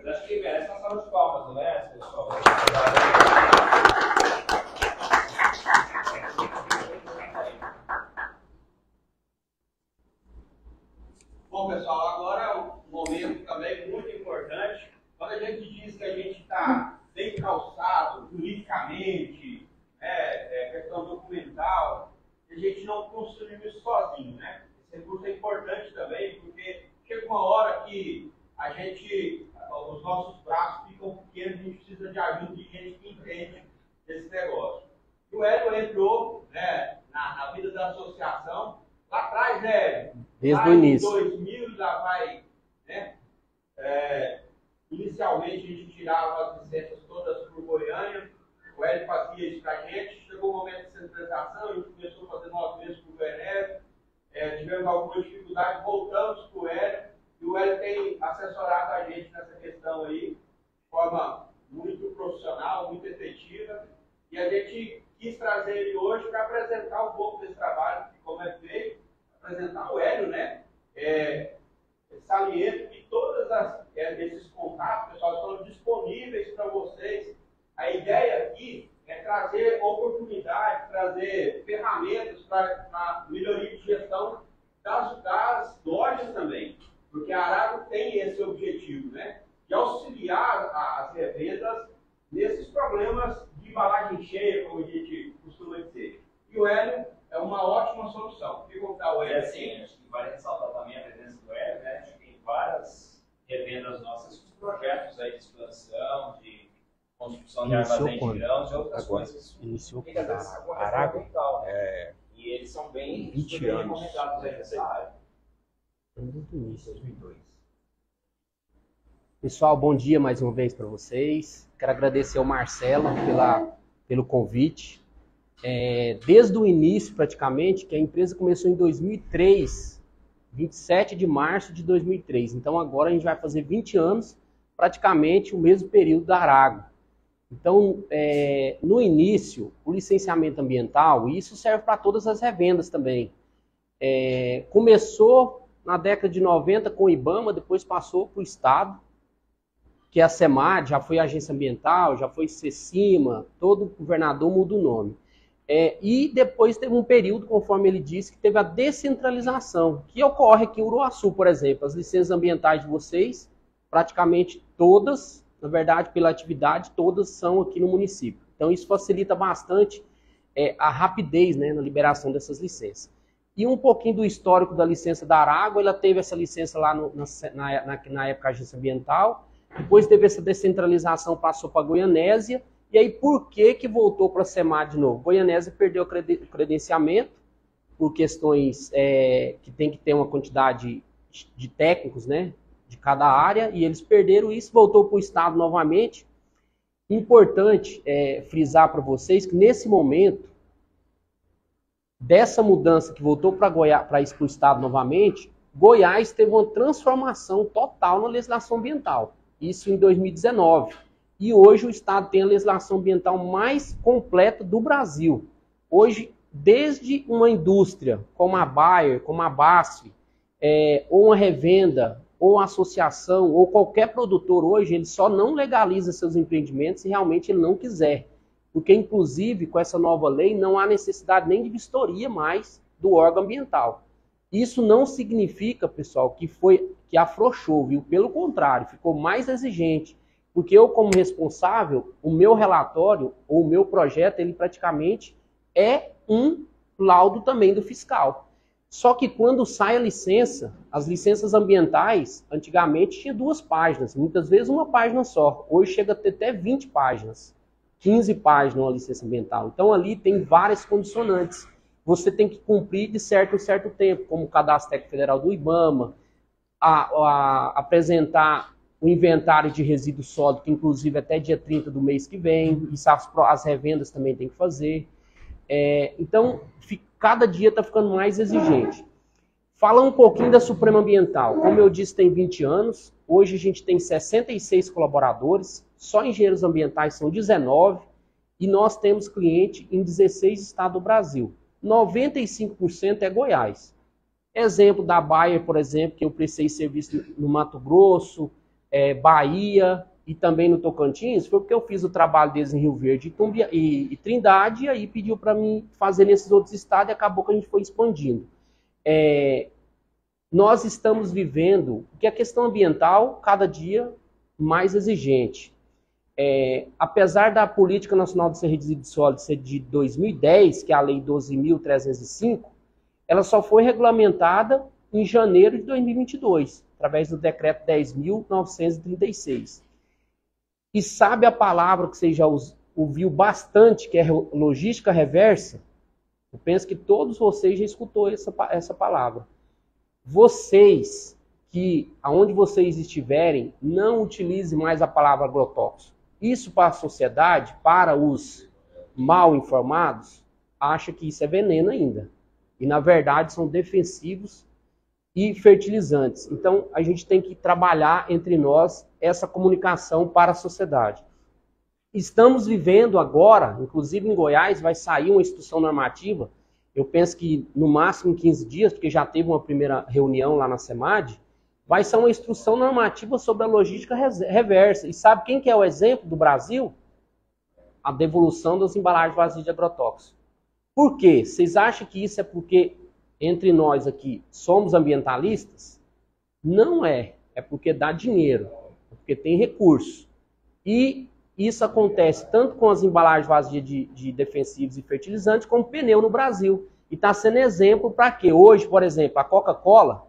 Mas acho que merece uma salva de palmas, não é, pessoal? Bom, pessoal, agora é um momento também muito importante. Quando a gente diz que a gente está bem calçado juridicamente, questão documental, a gente não construiu isso sozinho, né? Esse recurso é importante também, porque chega uma hora que os nossos braços ficam pequenos, a gente precisa de ajuda de gente que entende esse negócio. E o Hélio entrou, né, na vida da associação, lá atrás, Hélio, desde o início. Em 2000 já vai, né? Inicialmente a gente tirava as licenças todas por Goiânia, o Hélio fazia isso para a gente, chegou o momento de centralização, a gente começou a fazer nós mesmos por Goiânia, tivemos alguma dificuldade, voltamos para o Hélio, e o Hélio tem assessorado a gente nessa questão aí, de forma muito profissional, muito efetiva, e a gente quis trazer ele hoje para apresentar um pouco desse trabalho, como é feito, apresentar o Hélio, né? Saliento que todos esses contatos, pessoal, estão disponíveis para vocês. A ideia aqui é trazer oportunidades, trazer ferramentas para melhoria de gestão das lojas também, porque a Arago tem esse objetivo, né? De auxiliar as revendas nesses problemas de embalagem cheia, como a gente costuma dizer. E o Hélio é uma ótima solução. Fica contar o Hélio assim, acho que vale ressaltar também a presença do Hélio, né? A gente tem várias revendas nossas com projetos aí de expansão, de construção de armazém de grãos e outras coisas. Iniciou com a Arago. E eles são bem 20 anos. recomendados aí nessa área. Muito início, 2002. Pessoal, bom dia mais uma vez para vocês. Quero agradecer ao Marcelo pelo convite. Desde o início, praticamente, que a empresa começou em 2003, 27 de março de 2003. Então, agora a gente vai fazer 20 anos, praticamente o mesmo período da Arago. Então, no início, o licenciamento ambiental, e isso serve para todas as revendas também, começou na década de 90 com o IBAMA, depois passou para o Estado, que é a SEMAD, já foi agência ambiental, já foi CECIMA, todo governador muda o nome. E depois teve um período, conforme ele disse, que teve a descentralização, que ocorre aqui em Uruaçu, por exemplo. As licenças ambientais de vocês, praticamente todas, na verdade, pela atividade, todas são aqui no município. Então isso facilita bastante a rapidez, né, na liberação dessas licenças. E um pouquinho do histórico da licença da Arago, ela teve essa licença lá na época agência ambiental, depois teve essa descentralização, passou para a Goianésia. E aí, por que voltou para a SEMAD de novo? Goianésia perdeu o credenciamento por questões que tem que ter uma quantidade de técnicos, né, de cada área, e eles perderam isso, voltou para o Estado novamente. Importante frisar para vocês que nesse momento, dessa mudança que voltou para isso para o Estado novamente, Goiás teve uma transformação total na legislação ambiental. Isso em 2019. E hoje o Estado tem a legislação ambiental mais completa do Brasil. Hoje, desde uma indústria como a Bayer, como a BASF, ou uma revenda, ou uma associação, ou qualquer produtor hoje, ele só não legaliza seus empreendimentos se realmente ele não quiser. Porque, inclusive, com essa nova lei, não há necessidade nem de vistoria mais do órgão ambiental. Isso não significa, pessoal, que afrouxou, viu? Pelo contrário, ficou mais exigente. Porque eu, como responsável, o meu relatório, ou o meu projeto, ele praticamente é um laudo também do fiscal. Só que quando sai a licença, as licenças ambientais, antigamente tinha 2 páginas, muitas vezes uma página só. Hoje chega a ter até 20 páginas, 15 páginas uma licença ambiental. Então ali tem várias condicionantes. Você tem que cumprir de certo em certo tempo, como o Cadastro Técnico Federal do IBAMA, apresentar o inventário de resíduos sólidos, que inclusive até dia 30 do mês que vem, isso as revendas também tem que fazer. Então, cada dia está ficando mais exigente. Fala um pouquinho da Suprema Ambiental. Como eu disse, tem 20 anos. Hoje a gente tem 66 colaboradores, só engenheiros ambientais são 19, e nós temos cliente em 16 estados do Brasil. 95% é Goiás. Exemplo da Bayer, por exemplo, que eu prestei serviço no Mato Grosso, Bahia e também no Tocantins, foi porque eu fiz o trabalho deles em Rio Verde e Trindade, e aí pediu para mim fazer nesses outros estados e acabou que a gente foi expandindo. Nós estamos vivendo, porque a questão ambiental, cada dia mais exigente. Apesar da Política Nacional de Resíduos Sólidos ser de 2010, que é a Lei 12.305, ela só foi regulamentada em janeiro de 2022, através do Decreto 10.936. E sabe a palavra que você já ouviu bastante, que é logística reversa? Eu penso que todos vocês já escutou essa palavra. Vocês, aonde vocês estiverem, não utilizem mais a palavra agrotóxico. Isso para a sociedade, para os mal informados, acha que isso é veneno ainda. E na verdade são defensivos e fertilizantes. Então a gente tem que trabalhar entre nós essa comunicação para a sociedade. Estamos vivendo agora, inclusive em Goiás, vai sair uma instrução normativa. Eu penso que no máximo 15 dias, porque já teve uma primeira reunião lá na SEMAD, vai ser uma instrução normativa sobre a logística reversa. E sabe quem que é o exemplo do Brasil? A devolução das embalagens vazias de agrotóxico. Por quê? Vocês acham que isso é porque entre nós aqui somos ambientalistas? Não é. É porque dá dinheiro. É porque tem recurso. E isso acontece tanto com as embalagens vazias de defensivos e fertilizantes, como pneu no Brasil. E está sendo exemplo para quê? Hoje, por exemplo, a Coca-Cola,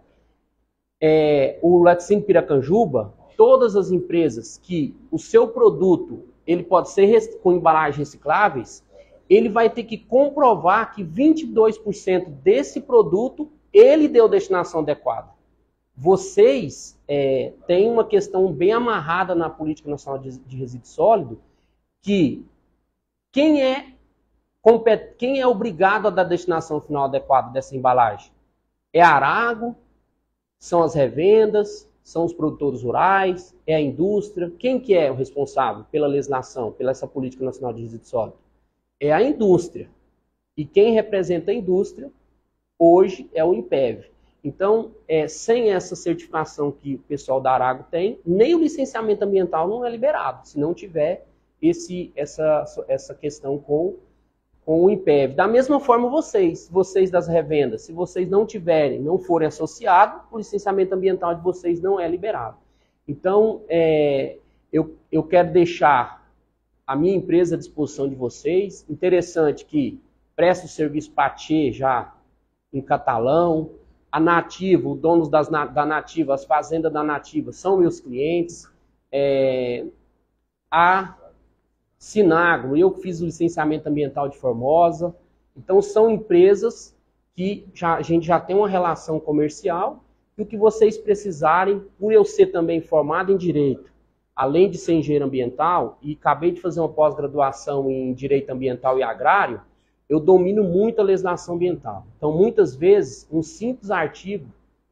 o Laticínio Piracanjuba, todas as empresas que o seu produto ele pode ser com embalagens recicláveis, ele vai ter que comprovar que 22% desse produto ele deu destinação adequada. Vocês têm uma questão bem amarrada na Política Nacional de Resíduos Sólidos, que quem é obrigado a dar destinação final adequada dessa embalagem? É a Arago, são as revendas, são os produtores rurais, é a indústria. Quem que é o responsável pela legislação, pela essa Política Nacional de Resíduos Sólidos? É a indústria. E quem representa a indústria hoje é o INPEV. Então, sem essa certificação que o pessoal da Arago tem, nem o licenciamento ambiental não é liberado, se não tiver essa questão com o INPEV. Da mesma forma vocês das revendas, se vocês não forem associados, o licenciamento ambiental de vocês não é liberado. Então, eu quero deixar a minha empresa à disposição de vocês. Interessante que presta o serviço Patê já em Catalão. A Nativa, os donos da Nativa, as fazendas da Nativa são meus clientes. A Sinagro, eu fiz o licenciamento ambiental de Formosa. Então são empresas que a gente já tem uma relação comercial, e o que vocês precisarem, por eu ser também formado em Direito, além de ser engenheiro ambiental, e acabei de fazer uma pós-graduação em Direito Ambiental e Agrário, eu domino muito a legislação ambiental. Então, muitas vezes, um simples artigo,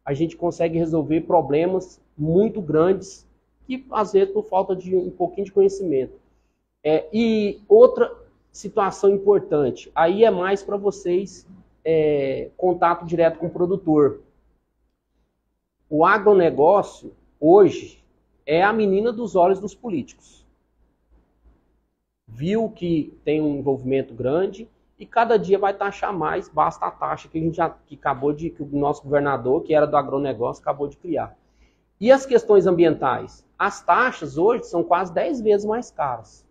a gente consegue resolver problemas muito grandes, que às vezes por falta de um pouquinho de conhecimento. E outra situação importante, aí é mais para vocês, contato direto com o produtor. O agronegócio, hoje, é a menina dos olhos dos políticos. Viu que tem um envolvimento grande, e cada dia vai taxar mais, basta a taxa que que o nosso governador, que era do agronegócio, acabou de criar. E as questões ambientais? As taxas hoje são quase 10 vezes mais caras.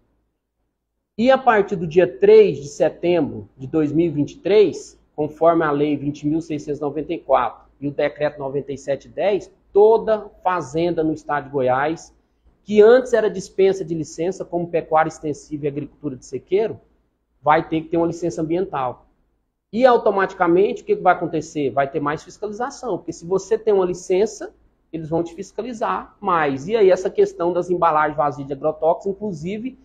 E a partir do dia 3 de setembro de 2023, conforme a Lei 20.694 e o Decreto 9710, toda fazenda no estado de Goiás, que antes era dispensa de licença, como pecuária extensiva e agricultura de sequeiro, vai ter que ter uma licença ambiental. E automaticamente, o que vai acontecer? Vai ter mais fiscalização, porque se você tem uma licença, eles vão te fiscalizar mais. E aí essa questão das embalagens vazias de agrotóxicos, inclusive,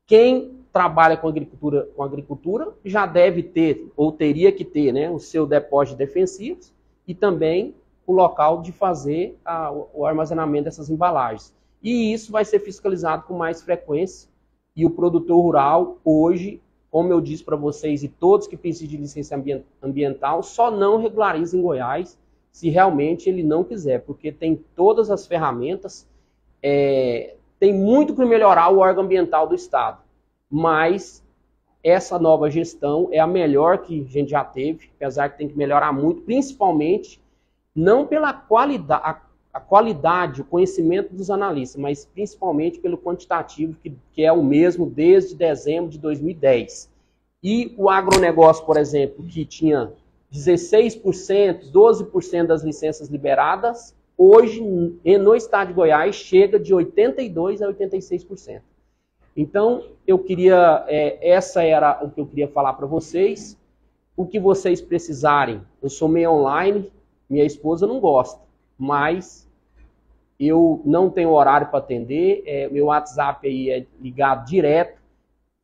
quem trabalha com agricultura já deve ter, ou teria que ter, né, o seu depósito de defensivos e também o local de fazer o armazenamento dessas embalagens. E isso vai ser fiscalizado com mais frequência. E o produtor rural, hoje, como eu disse para vocês, e todos que precisam de licença ambiental, só não regulariza em Goiás se realmente ele não quiser, porque tem todas as ferramentas, tem muito que melhorar o órgão ambiental do Estado, mas essa nova gestão é a melhor que a gente já teve, apesar que tem que melhorar muito, principalmente não pela qualidade, a qualidade, o conhecimento dos analistas, mas principalmente pelo quantitativo, que é o mesmo desde dezembro de 2010. E o agronegócio, por exemplo, que tinha 16%, 12% das licenças liberadas, hoje, no estado de Goiás, chega de 82% a 86%. Então, eu queria, essa era o que eu queria falar para vocês. O que vocês precisarem, eu sou meio online, minha esposa não gosta, mas eu não tenho horário para atender, meu WhatsApp aí é ligado direto.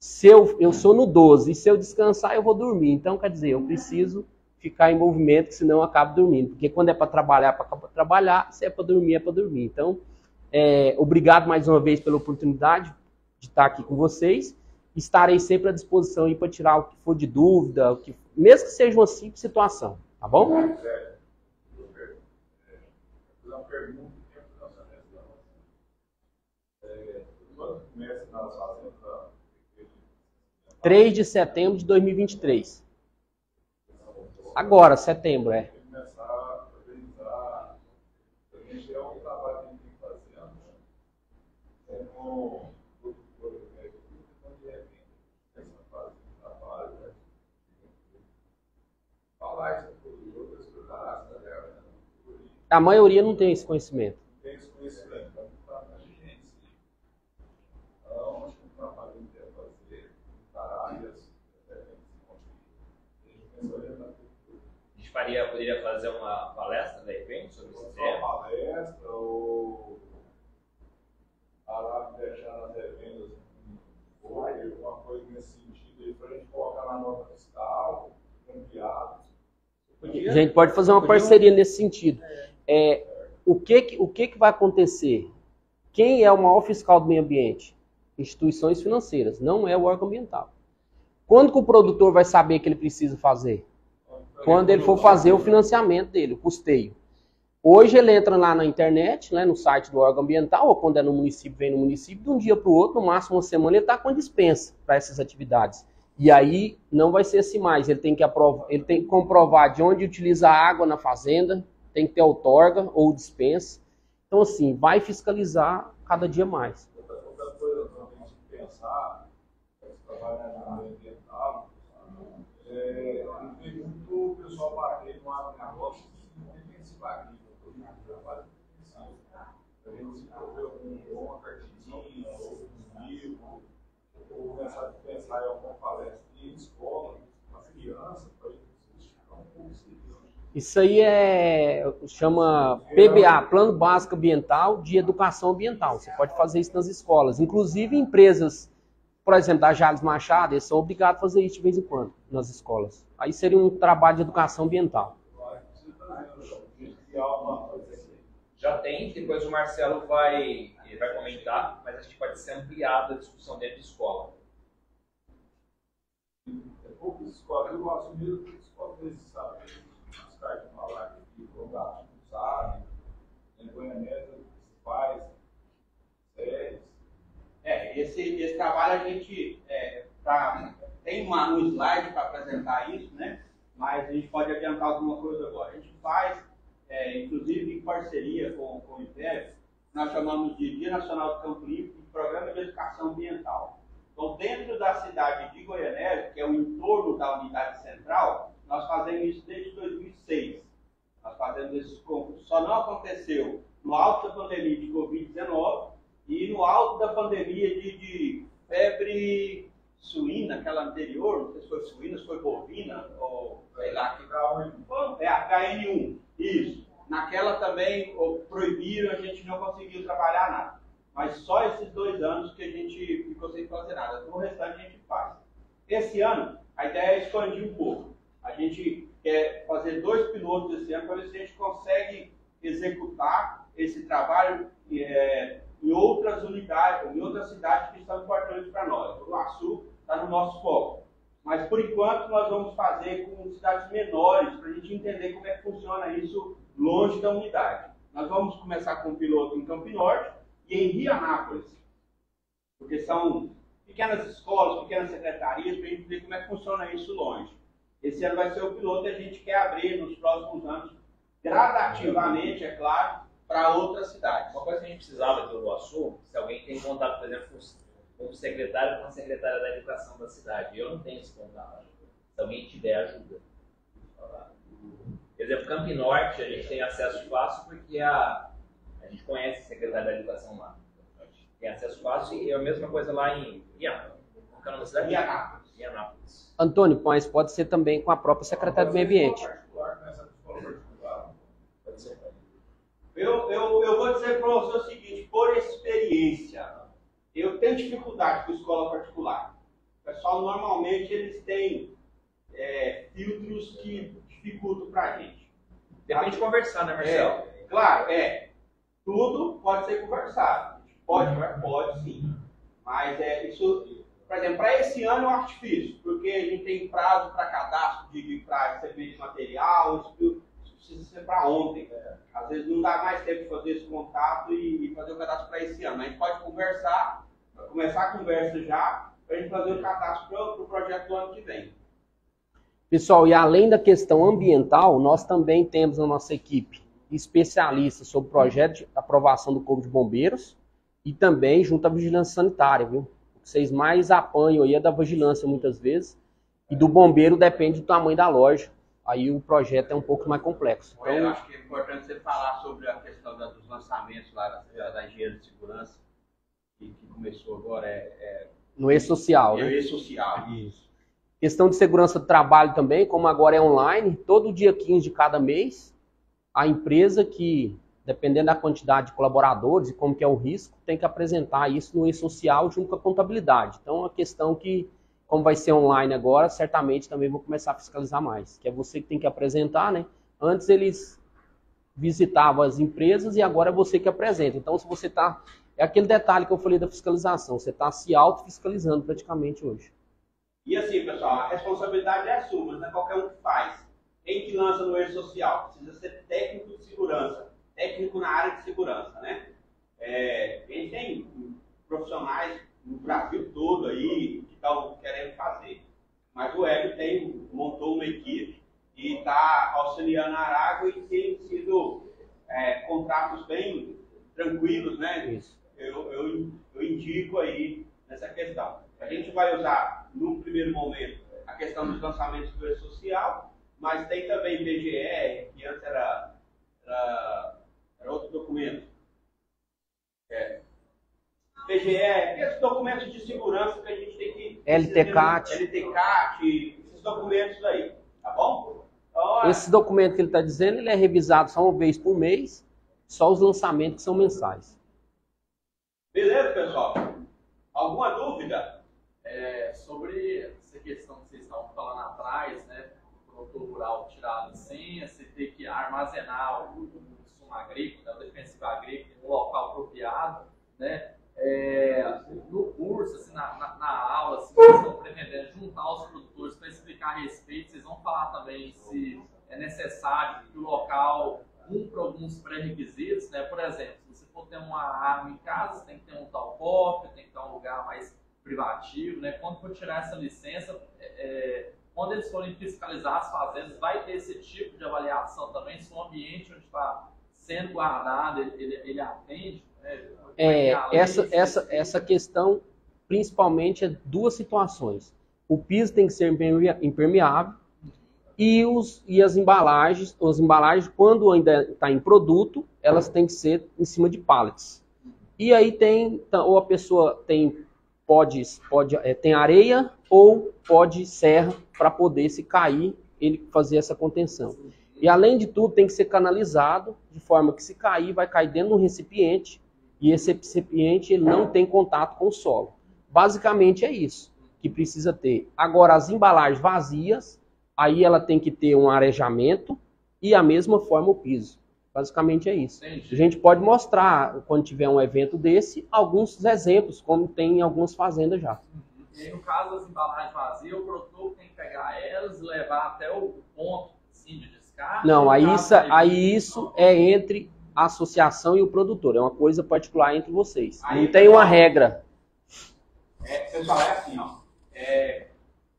Se eu sou no 12, e se eu descansar, eu vou dormir. Então, quer dizer, eu preciso ficar em movimento, senão eu acabo dormindo. Porque quando é para trabalhar, se é para dormir, é para dormir. Então, obrigado mais uma vez pela oportunidade de estar aqui com vocês. Estarei sempre à disposição aí para tirar o que for de dúvida, mesmo que seja uma simples situação, tá bom? Uma pergunta que tem a nossa quando começa nas fazendas? 3 de setembro de 2023. Agora, setembro, Começar a organizar, a gente é um trabalho que a gente tem que fazer, com o produtor, onde é que essa fase de trabalho, falar isso para o produtor, estudar, a maioria não tem esse conhecimento. não tem esse conhecimento, então está na gente. Então, acho que um trabalho que a gente deve fazer, para áreas, A gente poderia fazer uma palestra, de repente, sobre esse tema? Uma palestra, ou parar de deixar nas revendas alguma coisa nesse sentido aí, para a gente colocar na nota fiscal, cambiado. A gente pode fazer uma parceria nesse sentido. O que vai acontecer? Quem é o maior fiscal do meio ambiente? Instituições financeiras, não é o órgão ambiental. Quando que o produtor vai saber que ele precisa fazer? Quando ele for fazer o financiamento dele, o custeio. Hoje ele entra lá na internet, né, no site do órgão ambiental, ou quando é no município, vem no município, de um dia para o outro, no máximo uma semana, ele está com a dispensa para essas atividades. E aí não vai ser assim mais. Ele tem que comprovar de onde utiliza a água na fazenda, tem que ter outorga ou dispensa. Então, assim, vai fiscalizar cada dia mais. Outra coisa que a gente tem que pensar, esse trabalho na área ambiental, não tem muito pessoal bater no agronegócio que não tem esse bagulho, trabalho intensivo. A gente desenvolveu uma cartilha, ou um livro, ou pensar em alguma palestra em escola, as crianças, para a gente esticar um pouco esse livro. Isso aí chama PBA, Plano Básico Ambiental de Educação Ambiental. Você pode fazer isso nas escolas. Inclusive empresas, por exemplo, da Jales Machado, eles são obrigados a fazer isso de vez em quando nas escolas. Aí seria um trabalho de educação ambiental. Já tem, depois o Marcelo vai comentar, mas a gente pode ser ampliado a discussão dentro de escola. É poucas escolas, eu gosto mesmo de escolas sabem, os caras de falar aqui, não sabem, em Goiânia, os pais, séries. Esse trabalho a gente tem um slide para apresentar isso, né? Mas a gente pode adiantar alguma coisa agora. A gente faz, inclusive em parceria com o IPEF, nós chamamos de Dia Nacional do Campo Limpo e Programa de Educação Ambiental. Então, dentro da cidade de Goiânia, que é o entorno da unidade central, nós fazemos isso desde 2006. Nós fazemos esses concursos. Só não aconteceu no alto da pandemia de Covid-19 e no alto da pandemia de febre suína, aquela anterior, não sei se foi suína, se foi bovina, ou sei lá, que HN1, isso. Naquela também proibiram, a gente não conseguiu trabalhar nada. Mas só esses 2 anos que a gente ficou sem fazer nada. O restante a gente faz. Esse ano, a ideia é expandir um pouco. A gente quer fazer 2 pilotos esse ano para ver se a gente consegue executar esse trabalho em outras unidades, em outras cidades que são importantes para nós. O Açu está no nosso foco. Mas, por enquanto, nós vamos fazer com cidades menores, para a gente entender como é que funciona isso longe da unidade. Nós vamos começar com um piloto em Campo Norte, e em Vianápolis, porque são pequenas escolas, pequenas secretarias, para a gente ver como é que funciona isso longe. Esse ano vai ser o piloto e a gente quer abrir nos próximos anos, gradativamente, é claro, para outras cidades. Uma coisa que a gente precisava aqui no Iguaçu, se alguém tem contato, por exemplo, com o secretário ou com a secretária da educação da cidade. Eu não tenho esse contato. Se alguém tiver, ajuda. Por exemplo, Campo Norte, a gente tem acesso fácil porque a gente conhece a secretária da educação lá. Tem acesso fácil e é a mesma coisa lá em Vianápolis. Antônio, mas pode ser também com a própria secretária do Meio Ambiente. Eu vou dizer para você o seguinte, por experiência, eu tenho dificuldade com escola particular. O pessoal, normalmente, eles têm filtros que dificultam para a gente. Depende de conversar, né, Marcelo? Claro, tudo pode ser conversado. Pode sim. Mas isso, por exemplo, para esse ano eu acho difícil, porque a gente tem prazo para cadastro para receber de material, isso precisa ser para ontem. Às vezes não dá mais tempo de fazer esse contato e fazer o cadastro para esse ano. Mas a gente pode conversar, começar a conversa já, para a gente fazer o cadastro para o projeto do ano que vem. Pessoal, e além da questão ambiental, nós também temos na nossa equipe especialistas sobre o projeto de aprovação do Corpo de Bombeiros e também junto à vigilância sanitária, viu? O que vocês mais apanham aí é da vigilância muitas vezes e do bombeiro depende do tamanho da loja. Aí o projeto é um pouco mais complexo. Então, eu acho que é importante você falar sobre a questão dos lançamentos lá da engenharia de segurança, que começou agora. No E-Social, né? No E-Social, isso. Questão de segurança do trabalho também, como agora é online, todo dia 15 de cada mês, a empresa que, dependendo da quantidade de colaboradores e como que é o risco, tem que apresentar isso no E-Social junto com a contabilidade. Então, é uma questão que, como vai ser online agora, certamente também vou começar a fiscalizar mais, que é você que tem que apresentar, né? Antes eles visitavam as empresas e agora é você que apresenta. Então, se você está... É aquele detalhe que eu falei da fiscalização, você está se auto-fiscalizando praticamente hoje. E assim, pessoal, a responsabilidade é sua, mas não é qualquer um que faz. Quem que lança no E-Social? Precisa ser técnico de segurança, técnico na área de segurança, né? A gente tem profissionais no Brasil todo aí que estão querendo fazer. Mas o Hélio montou uma equipe e está auxiliando a Aragua e tem sido contratos bem tranquilos, né? Isso. Eu indico aí nessa questão. A gente vai usar, no primeiro momento, a questão dos lançamentos do E-Social, mas tem também PGR, que antes era outro documento. PGR, esses documentos de segurança que a gente tem que... LTCAT, esses documentos aí, tá bom? Então, esse documento que ele está dizendo, ele é revisado só uma vez por mês, só os lançamentos que são mensais. Beleza, pessoal? Alguma dúvida? Sobre essa questão que vocês estavam falando atrás, né? O produtor rural tirar a licença, você ter que armazenar o insumo agrícola, o defensivo agrícola, no local apropriado, né? No curso, assim, na aula, assim, vocês estão pretendendo juntar os produtores para explicar a respeito, vocês vão falar também se é necessário que o local cumpra alguns pré-requisitos, né? Por exemplo, se você for ter uma arma em casa, tem que ter um tal cofre, tem que ter um lugar mais privativo, né? Quando for tirar essa licença, quando eles forem fiscalizar as fazendas, vai ter esse tipo de avaliação também, se o ambiente onde está sendo guardado, ele atende, né? Essa questão, principalmente, é duas situações. O piso tem que ser impermeável e as embalagens, quando ainda está em produto, elas têm que ser em cima de pallets. E aí ou a pessoa tem areia ou pode serra para poder, se cair, ele fazer essa contenção. E além de tudo, tem que ser canalizado, de forma que se cair, vai cair dentro de um recipiente, e esse recipiente ele não tem contato com o solo. Basicamente é isso que precisa ter. Agora, as embalagens vazias, aí ela tem que ter um arejamento e a mesma forma o piso. Basicamente é isso. Entendi. A gente pode mostrar, quando tiver um evento desse, alguns exemplos, como tem em algumas fazendas já. E aí, no caso das embalagens vazias, o produtor tem que pegar elas e levar até o ponto assim, de descarte? Não, aí isso é entre a associação e o produtor. É uma coisa particular entre vocês. Aí, não tem uma regra. Pessoal, é assim, ó.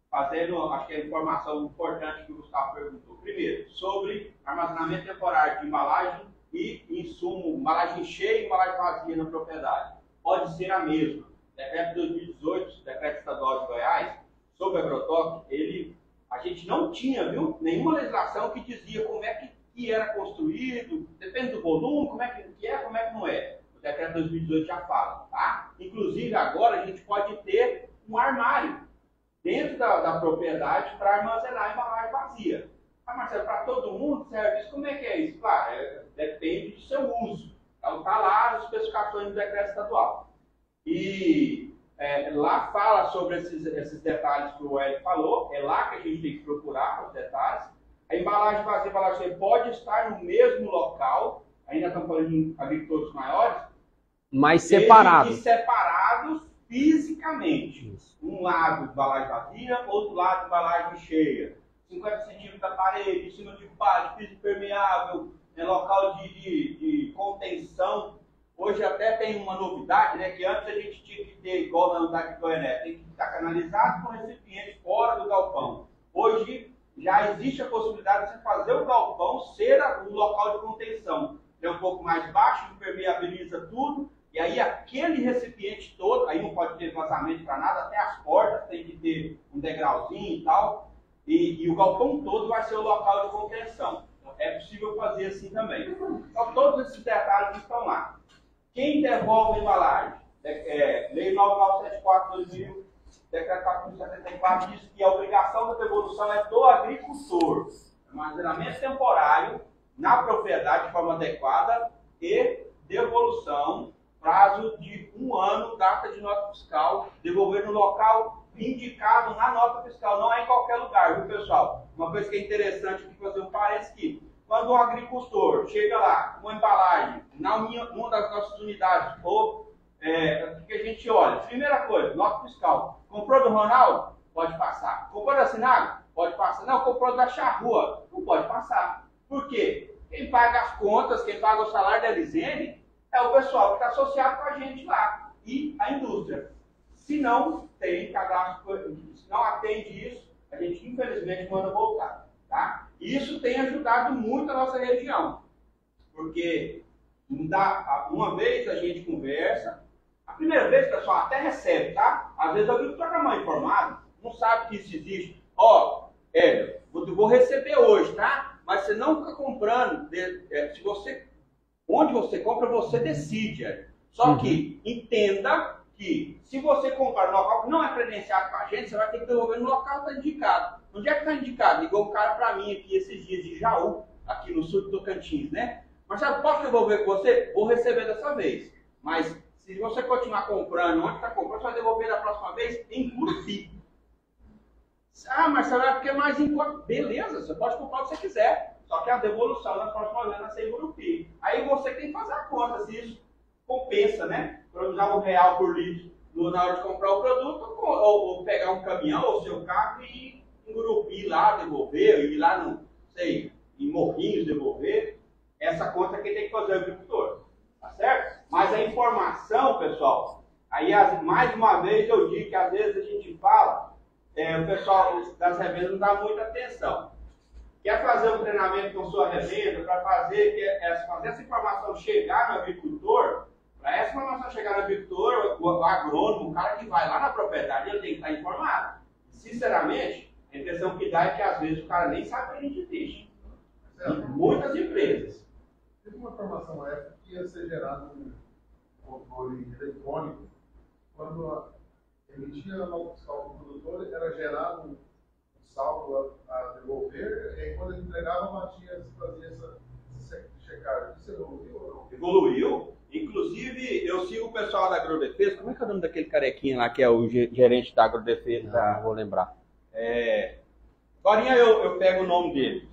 Fazendo, acho que a informação importante que o Gustavo perguntou. Primeiro, sobre armazenamento temporário de embalagem e insumo, embalagem cheia e embalagem vazia na propriedade. Pode ser a mesma. Decreto 2018, decreto estadual de Goiás, sobre agrotóxico, a gente não tinha, viu, nenhuma legislação que dizia como é que era construído, depende do volume, como é que é, como é que não é. O decreto 2018 já fala, tá? Inclusive, agora a gente pode ter um armário dentro da propriedade para armazenar a embalagem vazia. Ah, Marcelo, para todo mundo serve isso? Como é que é isso? Claro, depende do seu uso. Então, está lá as especificações do decreto estadual. E lá fala sobre esses detalhes que o Hélio falou, é lá que a gente tem que procurar os detalhes. A embalagem vazia e a embalagem cheia pode estar no mesmo local, ainda estamos falando de agricultores maiores, mas separados. Separados fisicamente. Isso. Um lado de embalagem vazia, outro lado de embalagem cheia. 50 centímetros da parede, em cima de palha, piso impermeável, local de contenção. Hoje até tem uma novidade, né, que antes a gente tinha que ter, igual na unidade de Goiânia, tem que estar canalizado com recipiente fora do galpão. Hoje já existe a possibilidade de você fazer o galpão ser o local de contenção. É um pouco mais baixo, impermeabiliza tudo, e aí aquele recipiente todo, aí não pode ter vazamento para nada, até as portas tem que ter um degrauzinho e tal, e o galpão todo vai ser o local de contenção. É possível fazer assim também. Então todos esses detalhes estão lá. Quem devolve a embalagem? Lei 9974/2000, decreto 474 diz que a obrigação da devolução é do agricultor. Armazenamento temporário na propriedade de forma adequada e devolução, prazo de 1 ano, data de nota fiscal, devolver no local indicado na nota fiscal, não é em qualquer lugar, viu, pessoal? Uma coisa que é interessante aqui fazer um parênteses aqui. Quando um agricultor chega lá, uma embalagem, numa das nossas unidades, ou o que a gente olha? Primeira coisa, nota fiscal. Comprou do Ronaldo? Pode passar. Comprou da Sinago? Pode passar. Não, comprou da Charrua? Não pode passar. Por quê? Quem paga as contas, quem paga o salário da Elisene é o pessoal que está associado com a gente lá e a indústria. Se não tem cadastro, se não atende isso, a gente infelizmente manda voltar. Tá? Isso tem ajudado muito a nossa região, porque uma vez a gente conversa, a primeira vez, pessoal, até recebe, tá? Às vezes o agricultor está mal informado, não sabe que isso existe. Eu vou receber hoje, tá? Mas você não fica comprando, onde você compra, você decide. Só que entenda que se você comprar no local que não é credenciado com a gente, você vai ter que devolver no local que está indicado. Onde é que está indicado? Ligou um cara para mim aqui esses dias de Jaú, aqui no sul do Tocantins, né? Marcelo, posso devolver com você? Vou receber dessa vez. Mas se você continuar comprando onde está comprando, você vai devolver da próxima vez em Curupi. Ah, Marcelo, é porque é mais em conta. Beleza, você pode comprar o que você quiser. Só que a devolução na próxima vez vai ser em Curupi. Aí você tem que fazer a conta, se isso compensa, né? Economizar R$1 por litro na hora de comprar o produto, ou pegar um caminhão ou seu carro e ir em Gurupi lá devolver, ou ir lá no, sei, em Morrinhos devolver. Essa conta que tem que fazer o agricultor, tá certo? Mas a informação, pessoal, aí mais uma vez eu digo que às vezes a gente fala, o pessoal das revendas não dá muita atenção. Quer fazer um treinamento com sua revenda para fazer essa informação chegar no agricultor? Para essa informação chegar no agricultor, o agrônomo, o cara que vai lá na propriedade, ele tem que estar informado. Sinceramente, a impressão que dá é que às vezes o cara nem sabe que a gente existe. Muitas empresas. Teve uma informação época que ia ser gerado um controle eletrônico. Quando emitia a nota fiscal do produtor, era gerado um saldo a devolver, e aí quando ele entregava, batia, fazia essa checagem. Isso evoluiu ou não? Evoluiu. Inclusive, eu sigo o pessoal da Agrodefesa. Como é que é o nome daquele carequinha lá que é o gerente da Agrodefesa? Não vou lembrar. Agorinha eu pego o nome dele.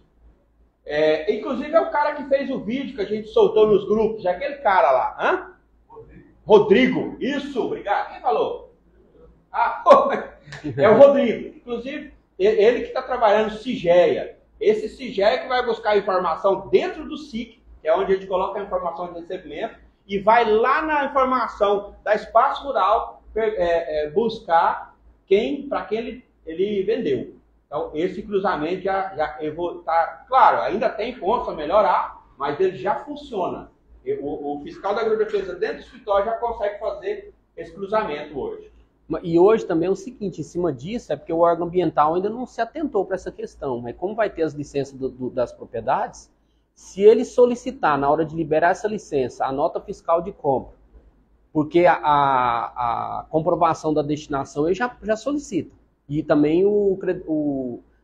Inclusive é o cara que fez o vídeo que a gente soltou nos grupos. É aquele cara lá. Hã? Rodrigo. Isso, obrigado. Quem falou? É o Rodrigo. Inclusive, ele que está trabalhando no CIGEA. Esse CIGEA que vai buscar informação dentro do SIC que é onde a gente coloca a informação de recebimento, e vai lá na informação da Espaço Rural buscar para quem ele vendeu. Então, esse cruzamento já está... Claro, ainda tem pontos a melhorar, mas ele já funciona. O fiscal da agrodefesa dentro do escritório já consegue fazer esse cruzamento hoje. E hoje também é o seguinte, em cima disso, é porque o órgão ambiental ainda não se atentou para essa questão, mas como vai ter as licenças das propriedades, se ele solicitar, na hora de liberar essa licença, a nota fiscal de compra, porque a comprovação da destinação ele já solicita, e também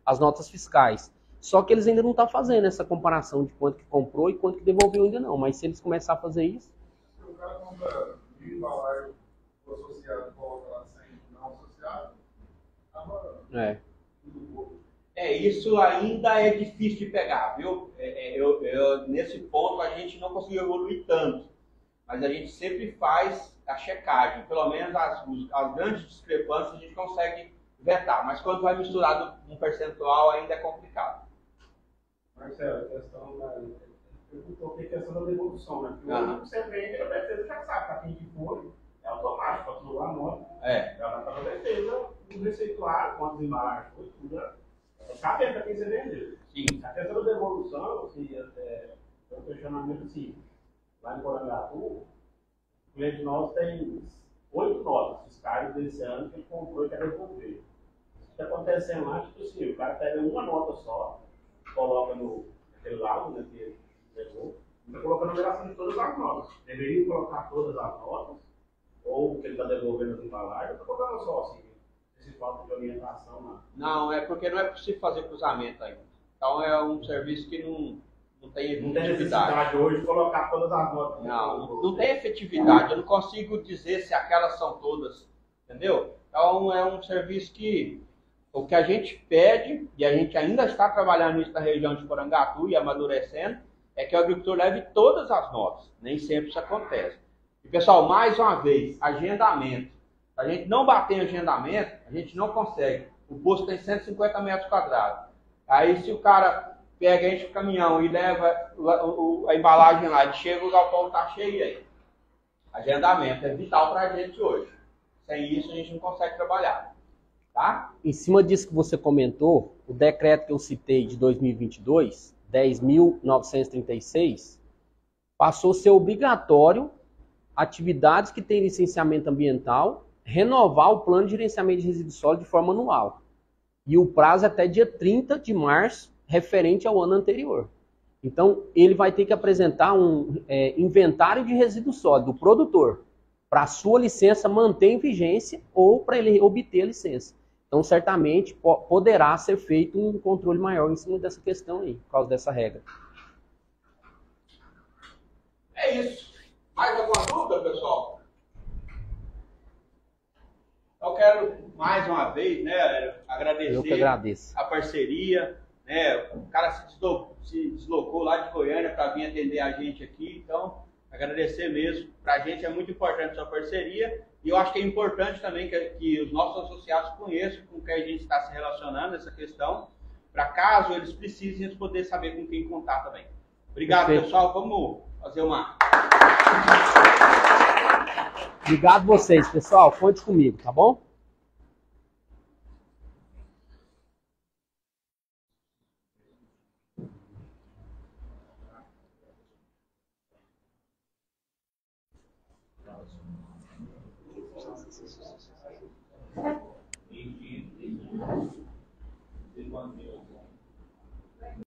as notas fiscais. Só que eles ainda não estão fazendo essa comparação de quanto que comprou e quanto que devolveu ainda não, mas se eles começarem a fazer isso... Se o cara compra de embalagem associado com a não associado, isso ainda é difícil de pegar, viu? Nesse ponto a gente não conseguiu evoluir tanto, mas a gente sempre faz a checagem, pelo menos as grandes discrepâncias a gente consegue vetar, mas quando vai misturado um percentual ainda é complicado. Marcelo, a questão perguntou que a questão da devolução, né? Porque hoje você vende, a defesa já sabe, para quem que foi, é automático, para tudo lá nota. Ela está na defesa, o receituário, quantas embalagens foi, tudo, é sabendo para quem você vendeu. Sim. A questão da devolução, assim, é um questionamento assim, lá em Porangatu, o cliente nosso tem 8 notas fiscais desse ano que ele comprou e quer devolver. O que está acontecendo lá, tipo assim, o cara pega uma nota só, coloca naquele lado, né, que ele levou, e está colocando a numeração de todas as notas. Deveria colocar todas as notas, ou que ele está devolvendo as embalagens, ou está colocando só, assim, esse falta de orientação lá. Não, é porque não é possível fazer cruzamento ainda. Então é um serviço que não tem efetividade. Não tem necessidade hoje de colocar todas as notas. Não tem efetividade. Eu não consigo dizer se aquelas são todas, entendeu? Então é um serviço que o que a gente pede, e a gente ainda está trabalhando nisso na região de Porangatu e amadurecendo, é que o agricultor leve todas as notas. Nem sempre isso acontece. E pessoal, mais uma vez, agendamento. Se a gente não bater em agendamento, a gente não consegue. O posto tem 150 metros quadrados. Aí se o cara pega, enche o caminhão e leva a embalagem lá, ele chega, o galpão está cheio aí. Agendamento é vital para a gente hoje. Sem isso a gente não consegue trabalhar. Tá? Em cima disso que você comentou, o decreto que eu citei de 2022, 10.936, passou a ser obrigatório atividades que têm licenciamento ambiental renovar o plano de gerenciamento de resíduos sólidos de forma anual. E o prazo é até dia 30 de março, referente ao ano anterior. Então, ele vai ter que apresentar um inventário de resíduos sólidos do produtor, para a sua licença manter em vigência ou para ele obter a licença. Então, certamente, poderá ser feito um controle maior em cima dessa questão aí, por causa dessa regra. É isso. Mais alguma dúvida, pessoal? Eu quero, mais uma vez, né, agradecer. Eu que agradeço. A parceria. Né, o cara se deslocou lá de Goiânia para vir atender a gente aqui. Então, agradecer mesmo. Para a gente é muito importante a sua parceria. E eu acho que é importante também que os nossos associados conheçam com quem a gente está se relacionando nessa questão, para caso eles precisem, eles poderem saber com quem contar também. Obrigado, perfeito. Pessoal. Vamos fazer uma... Obrigado vocês, pessoal. Conte comigo, tá bom? Desde quando